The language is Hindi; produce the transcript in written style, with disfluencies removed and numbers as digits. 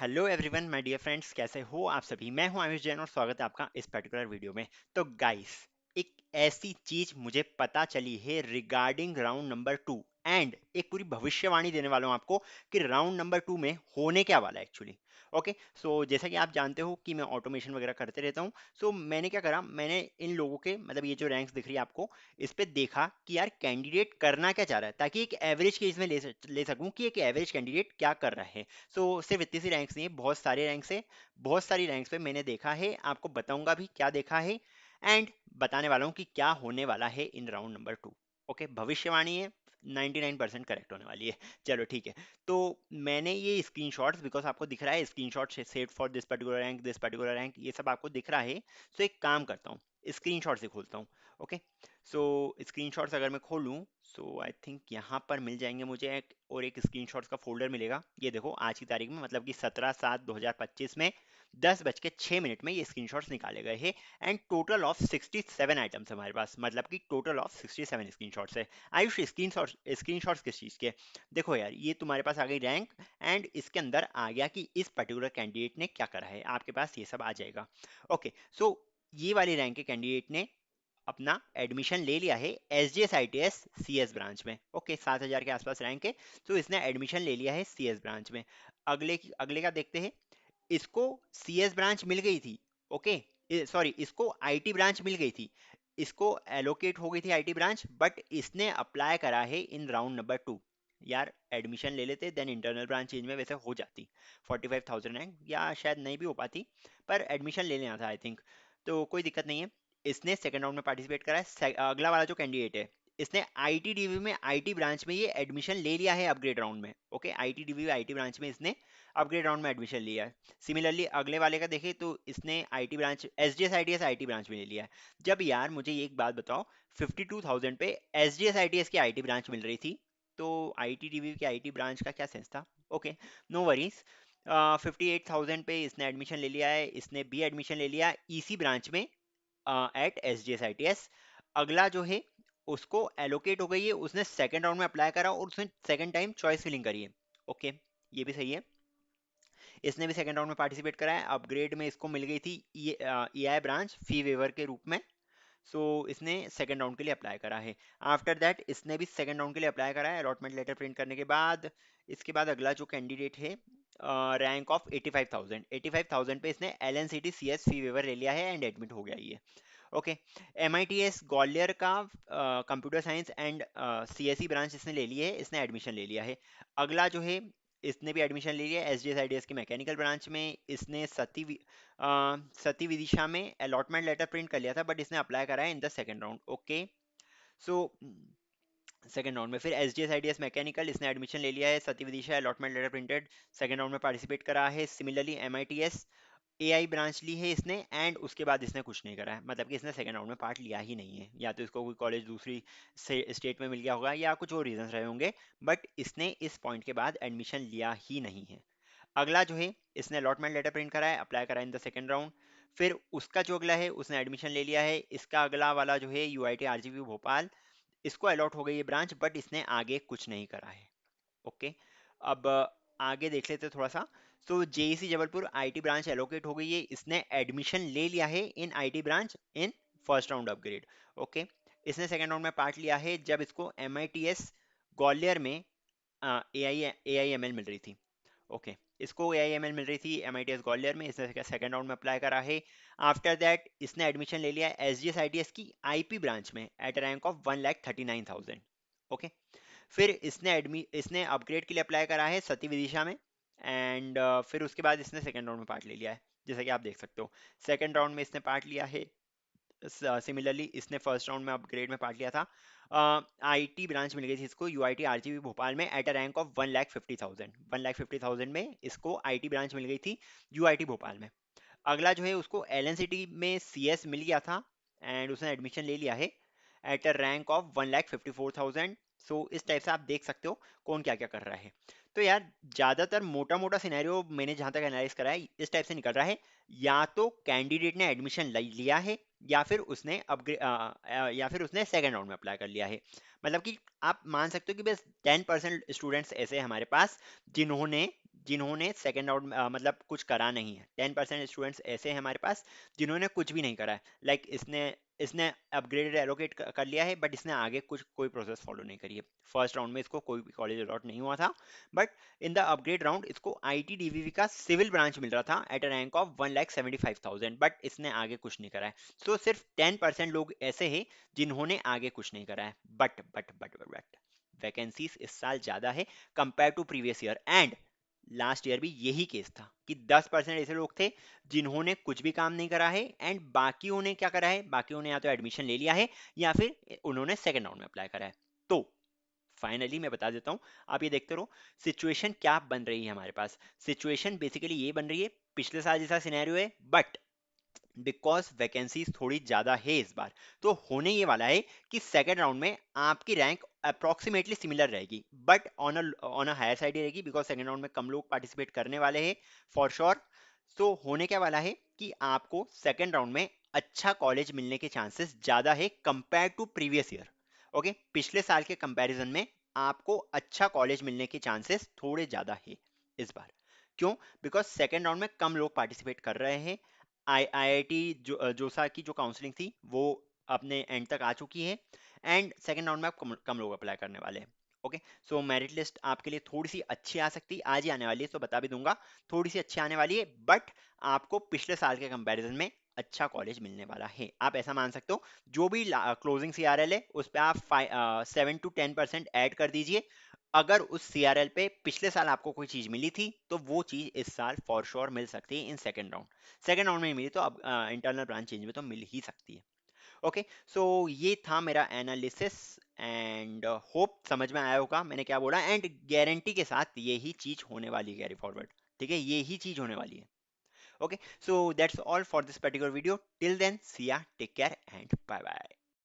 Hello everyone my dear friends, कैसे हो आप सभी। मैं हूं आयुष जैन और स्वागत है आपका इस पर्टिकुलर वीडियो में। तो गाइस, एक ऐसी चीज मुझे पता चली है रिगार्डिंग राउंड नंबर 2 एंड एक पूरी भविष्यवाणी देने वाला हूं आपको कि राउंड नंबर 2 में होने क्या वाला है एक्चुअली। ओके, सो जैसा कि आप जानते हो कि मैं ऑटोमेशन वगैरह करते रहता हूं। सो मैंने क्या करा, मैंने इन लोगों के मतलब ये जो रैंक्स दिख रही है आपको, इस पे देखा कि यार कैंडिडेट करना क्या चाह रहा है, ताकि एक एवरेज केस में ले सकूं कि एक एवरेज कैंडिडेट क्या कर रहा है। सो सिर्फ इतनी सी रैंक्स नहीं है, बहुत सारे रैंक्स है। बहुत सारी रैंक्स पे मैंने देखा है, आपको बताऊंगा भी क्या देखा है एंड बताने वाला हूँ कि क्या होने वाला है इन राउंड नंबर 2। ओके, भविष्यवाणी है, 99% करेक्ट होने वाली है। चलो ठीक है। तो मैंने ये स्क्रीनशॉट्स, बिकॉज आपको दिख रहा है screenshot set for this particular rank, this particular rank, ये सब आपको दिख रहा है। सो एक काम करता हूँ, स्क्रीनशॉट से खोलता हूँ। ओके, सो स्क्रीनशॉट्स अगर मैं खोलूँ, सो आई थिंक यहाँ पर मिल जाएंगे मुझे और एक स्क्रीनशॉट्स का फोल्डर मिलेगा। ये देखो आज की तारीख में, मतलब कि 17/7/2025 में 10:06 में ये स्क्रीनशॉट्स निकाले गए हैं एंड टोटल ऑफ 67 आइटम्स हमारे पास, मतलब कि टोटल ऑफ 67 स्क्रीनशॉट्स है। आयुष, स्क्रीनशॉट्स किस चीज़ के? देखो यार, ये तुम्हारे पास आ गई रैंक एंड इसके अंदर आ गया कि इस पर्टिकुलर कैंडिडेट ने क्या करा है, आपके पास ये सब आ जाएगा। ओके, सो ये वाली रैंक के कैंडिडेट ने अपना एडमिशन ले लिया है S G S I T S C S branch में। ओके, 7,000 के आसपास रैंक है, तो इसने एडमिशन ले लिया है सी एस ब्रांच में। अगले का देखते हैं। इसको सी एस ब्रांच मिल गई थी। ओके, सॉरी, इसको आई टी ब्रांच मिल गई थी। इसको एलोकेट हो गई थी आई टी ब्रांच, बट इसने अप्लाई करा है इन राउंड नंबर 2। यार एडमिशन ले लेते देन इंटरनल ब्रांच चेंज में वैसे हो जाती 45,000 रैंक, या शायद नहीं भी हो पाती, पर एडमिशन ले लेना था आई थिंक। तो कोई दिक्कत नहीं है। इसने सेकंड राउंड में पार्टिसिपेट करा है। अगला वाला जो कैंडिडेट है, इसने आईटीडीवी में आईटी ब्रांच में ये एडमिशन ले लिया है अपग्रेड राउंड में। ओके, आईटीडीवी आईटी ब्रांच में इसने अपग्रेड राउंड में एडमिशन लिया है। सिमिलरली अगले वाले का देखें तो इसने IT branch SDS ITS IT branch में ले लिया है। जब यार मुझे एक बात बताओ, 52,000 पे एसडीएस आईटीएस की आईटी ब्रांच मिल रही थी, तो आईटीडीवी की आईटी ब्रांच का क्या सेंस था? Okay, no worries. 58,000 पे इसने एडमिशन ले लिया है, इसने भी एडमिशन ले लिया ईसी ब्रांच में at S G S I T S. अगला जो है उसको एलोकेट हो गई है, उसने सेकंड राउंड में अप्लाई करा और उसने सेकंड टाइम चॉइस फिलिंग करी है। ओके, ये भी सही है। इसने भी सेकंड राउंड में पार्टिसिपेट करा है। अपग्रेड में इसको मिल गई थी ई आई ब्रांच फी वेवर के रूप में। सो इसने सेकंड राउंड के लिए अप्लाई करा है। आफ्टर दैट इसने भी सेकंड राउंड के लिए अप्लाई करा है अलॉटमेंट लेटर प्रिंट करने के बाद। इसके बाद अगला जो कैंडिडेट है, रैंक ऑफ 85,000, 85,000 पे इसने L N C T C S fee waiver ले लिया है एंड एडमिट हो गया ये। Okay, M I T S Gwalior का computer science and C S C branch इसने ले ली है, इसने एडमिशन ले लिया है। अगला जो है, इसने भी एडमिशन ले लिया है S D S I D S की मैकेनिकल ब्रांच में। इसने सती विदिशा में अलॉटमेंट लेटर प्रिंट कर लिया था, बट इसने अप्लाई करा है in the second round. Okay, so second round में फिर S D S I D S mechanical इसने एडमिशन ले लिया है, SATI Vidisha allotment letter printed, second round में पार्टिसिपेट करा है। Similarly M I T S AI branch ली है इसने एंड उसके बाद इसने कुछ नहीं करा है, मतलब कि इसने सेकंड राउंड में पार्ट लिया ही नहीं है, या तो इसको कोई कॉलेज दूसरी स्टेट में मिल गया होगा या कुछ और रीजंस रहे होंगे, बट इसने इस पॉइंट के बाद एडमिशन लिया ही नहीं है। अगला जो है, इसने अलॉटमेंट लेटर प्रिंट करा है, अप्लाई करा इन द सेकंड राउंड। फिर उसका जो अगला है उसने एडमिशन ले लिया है। इसका अगला वाला जो है U I T R G B Bhopal, इसको अलॉट हो गई है ब्रांच, बट इसने आगे कुछ नहीं करा है। ओके, अब आगे देख लेते हैं थोड़ा सा। So JEC Jabalpur IT branch allocate हो गई है, इसने एडमिशन ले लिया है in IT branch in first round upgrade. Okay, इसने सेकंड राउंड में पार्ट लिया है जब इसको M I T S Gwalior में ए आई एम एल मिल रही थी। ओके, इसको ए आई एम एल मिल रही थी M I T S Gwalior में, इसने सेकंड राउंड में अप्लाई करा है। आफ्टर दैट इसने एडमिशन ले लिया है S G S I T S की आई पी ब्रांच में एट रैंक ऑफ 1,39,000। ओके, फिर इसने अपग्रेड के लिए अप्लाई करा है सती विदिशा में एंड फिर उसके बाद इसने सेकंड राउंड में पार्ट ले लिया है, जैसा कि आप देख सकते हो। सेकंड राउंड में इसने पार्ट लिया है। सिमिलरली इसने फर्स्ट राउंड में अपग्रेड में पार्ट लिया था। आईटी ब्रांच मिल गई थी इसको U I T R G B Bhopal में एट अ रैंक ऑफ 1,50,000, 1,50,000 में इसको आईटी ब्रांच मिल गई थी यू आई टी भोपाल में। अगला जो है उसको एल एन सी टी में सी एस मिल गया था एंड उसने एडमिशन ले लिया है एट अ रैंक ऑफ 1,54,000। सो इस टाइप से आप देख सकते हो कौन क्या क्या कर रहा है। तो यार ज़्यादातर मोटा मोटा सिनेरियो मैंने जहाँ तक एनालाइज करा है इस टाइप से निकल रहा है। या तो कैंडिडेट ने एडमिशन लिया है, या फिर उसने या फिर उसने सेकेंड राउंड में अप्लाई कर लिया है। मतलब कि आप मान सकते हो कि बस 10% स्टूडेंट्स ऐसे हैं हमारे पास जिन्होंने जिन्होंने सेकेंड राउंड मतलब कुछ करा नहीं है। 10% स्टूडेंट्स ऐसे हैं हमारे पास जिन्होंने कुछ भी नहीं करा है। लाइक इसने इसने अपग्रेडेड एलोकेट कर लिया है, बट इसने आगे कुछ कोई प्रोसेस फॉलो नहीं करी है। फर्स्ट राउंड में इसको कोई भी कॉलेज अलॉट नहीं हुआ था, but in the upgrade round इसको ITDVV का सिविल ब्रांच मिल रहा था at a rank of 1,75,000, but इसने आगे कुछ नहीं करा है। सो सिर्फ 10% लोग ऐसे हैं जिन्होंने आगे कुछ नहीं करा है। बट वैकेंसीज इस साल ज्यादा है compare to previous year, and last year भी यही केस था कि 10% ऐसे लोग थे जिन्होंने कुछ भी काम नहीं करा है, एंड बाकियों ने क्या करा है, बाकियों ने या तो एडमिशन ले लिया है या फिर उन्होंने सेकेंड राउंड में अप्लाई करा है। तो फाइनली मैं बता देता हूँ, आप ये देखते रहो सिचुएशन क्या बन रही है हमारे पास। सिचुएशन बेसिकली ये बन रही है, पिछले साल जैसा सिनेरियो है, बट बिकॉज वैकेंसीज थोड़ी ज़्यादा है इस बार, तो होने ये वाला है कि सेकेंड राउंड में आपकी रैंक अप्रोक्सीमेटली सिमिलर रहेगी, but on a higher side ही रहेगी, बिकॉज सेकेंड राउंड में कम लोग पार्टिसिपेट करने वाले हैं फॉर श्योर। तो होने क्या वाला है कि आपको सेकेंड राउंड में अच्छा कॉलेज मिलने के चांसेस ज़्यादा है compare to previous year. Okay, पिछले साल के कंपैरिजन में आपको अच्छा कॉलेज मिलने के चांसेस थोड़े ज़्यादा है इस बार। क्यों? बिकॉज सेकेंड राउंड में कम लोग पार्टिसिपेट कर रहे हैं। IIT जोसा की जो काउंसलिंग थी वो अपने एंड तक आ चुकी है, एंड सेकेंड राउंड में आप कम लोग अप्लाई करने वाले हैं। ओके, सो मेरिट लिस्ट आपके लिए थोड़ी सी अच्छी आ सकती है, आज ही आने वाली है, तो बता भी दूंगा थोड़ी सी अच्छी आने वाली है, बट आपको पिछले साल के कंपैरिजन में अच्छा कॉलेज मिलने वाला है। आप ऐसा मान सकते हो, जो भी क्लोजिंग CRL है उस पर आप 7 to 10% ऐड कर दीजिए। अगर उस CRL पे पिछले साल आपको कोई चीज मिली थी तो वो चीज इस साल फॉर श्योर मिल सकती है in second round. Second round में नहीं मिली तो अब इंटरनल ब्रांच चेंज में तो मिल ही सकती है। ओके, सो ये था मेरा एनालिसिस, एंड होप समझ में आया होगा मैंने क्या बोला, एंड गारंटी के साथ यही चीज होने वाली है कैरी फॉरवर्ड। ठीक है, यही चीज होने वाली है। Okay, so that's all for this particular video, till then see ya, take care and bye bye.